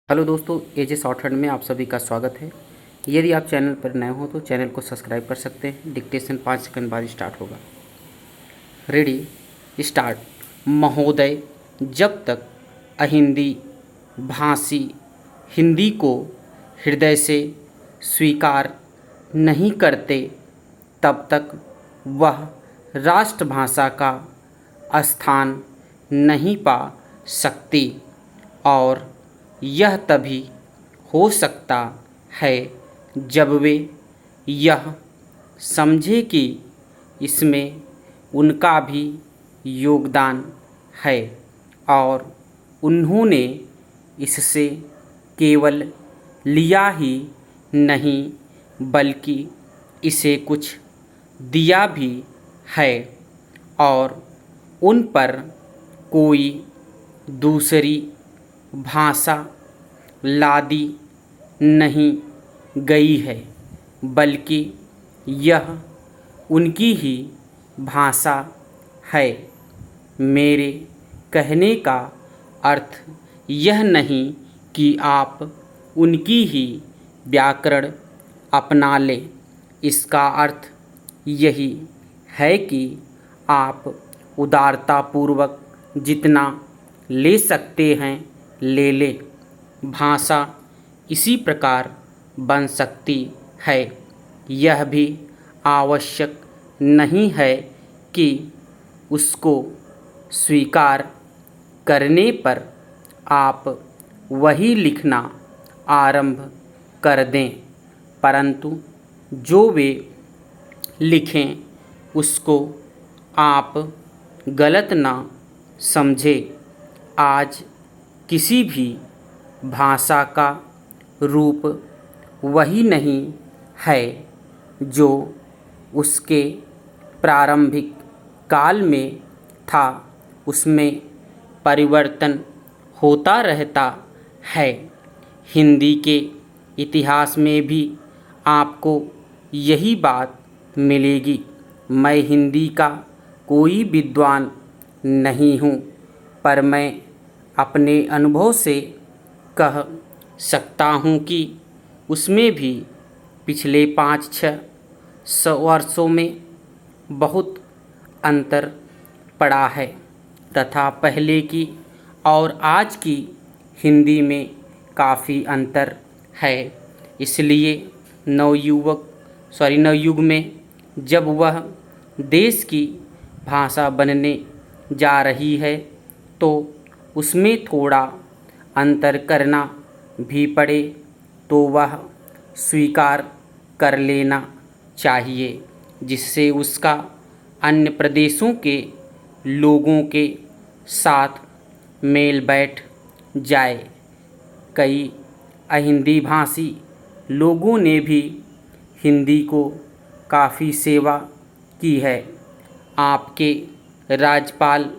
Hello दोस्तों, एजे short hand में आप सभी का स्वागत है। यदि आप चैनल पर नए हो तो चैनल को सब्सक्राइब कर सकते हैं। डिक्टेशन 5 सेकंड बाद स्टार्ट होगा। Ready start. महोदय, जब तक अहिंदी भाषी हिंदी को हृदय से स्वीकार नहीं करते तब तक वह राष्ट्रभाषा का स्थान नहीं पा सकती, और यह तभी हो सकता है जब वे यह समझे कि इसमें उनका भी योगदान है और उन्होंने इससे केवल लिया ही नहीं बल्कि इसे कुछ दिया भी है, और उन पर कोई दूसरी भाषा लादी नहीं गई है, बल्कि यह उनकी ही भाषा है। मेरे कहने का अर्थ यह नहीं कि आप उनकी ही व्याकरण अपना लें। इसका अर्थ यही है कि आप उदारतापूर्वक जितना ले सकते हैं ले लें। भाषा इसी प्रकार बन सकती है। यह भी आवश्यक नहीं है कि उसको स्वीकार करने पर आप वही लिखना आरंभ कर दें, परंतु जो वे लिखें उसको आप गलत ना समझें। आज किसी भी भाषा का रूप वही नहीं है जो उसके प्रारंभिक काल में था। उसमें परिवर्तन होता रहता है। हिंदी के इतिहास में भी आपको यही बात मिलेगी। मैं हिंदी का कोई विद्वान नहीं हूँ, पर मैं अपने अनुभव से कह सकता हूँ कि उसमें भी पिछले 5-6 वर्षों में बहुत अंतर पड़ा है तथा पहले की और आज की हिंदी में काफ़ी अंतर है। इसलिए नवयुग में जब वह देश की भाषा बनने जा रही है तो उसमें थोड़ा अंतर करना भी पड़े तो वह स्वीकार कर लेना चाहिए, जिससे उसका अन्य प्रदेशों के लोगों के साथ मेल बैठ जाए। कई अहिंदी भाषी लोगों ने भी हिंदी को काफ़ी सेवा की है। आपके राज्यपाल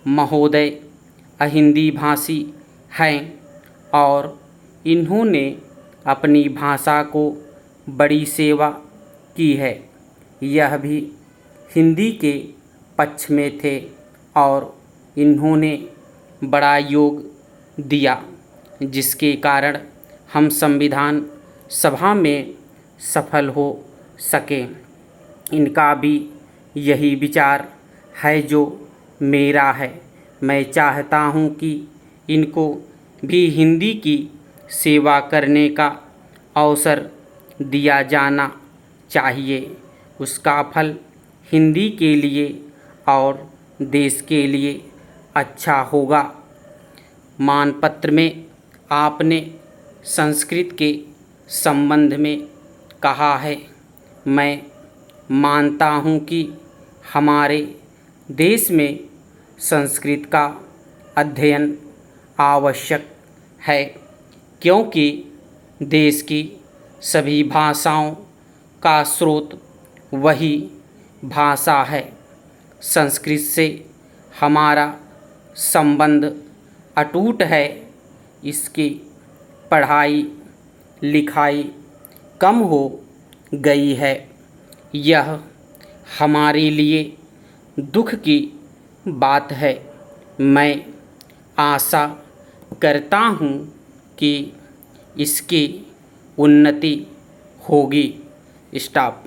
महोदय अहिंदी भाषी हैं और इन्होंने अपनी भाषा को बड़ी सेवा की है। यह भी हिंदी के पक्ष में थे और इन्होंने बड़ा योग दिया, जिसके कारण हम संविधान सभा में सफल हो सके। इनका भी यही विचार है जो मेरा है। मैं चाहता हूँ कि इनको भी हिंदी की सेवा करने का अवसर दिया जाना चाहिए। उसका फल हिंदी के लिए और देश के लिए अच्छा होगा। मानपत्र में आपने संस्कृत के संबंध में कहा है, मैं मानता हूँ कि हमारे देश में संस्कृत का अध्ययन आवश्यक है, क्योंकि देश की सभी भाषाओं का स्रोत वही भाषा है। संस्कृत से हमारा संबंध अटूट है। इसकी पढ़ाई लिखाई कम हो गई है। यह हमारे लिए दुख की बात है। मैं आशा करता हूँ कि इसकी उन्नति होगी। स्टॉप।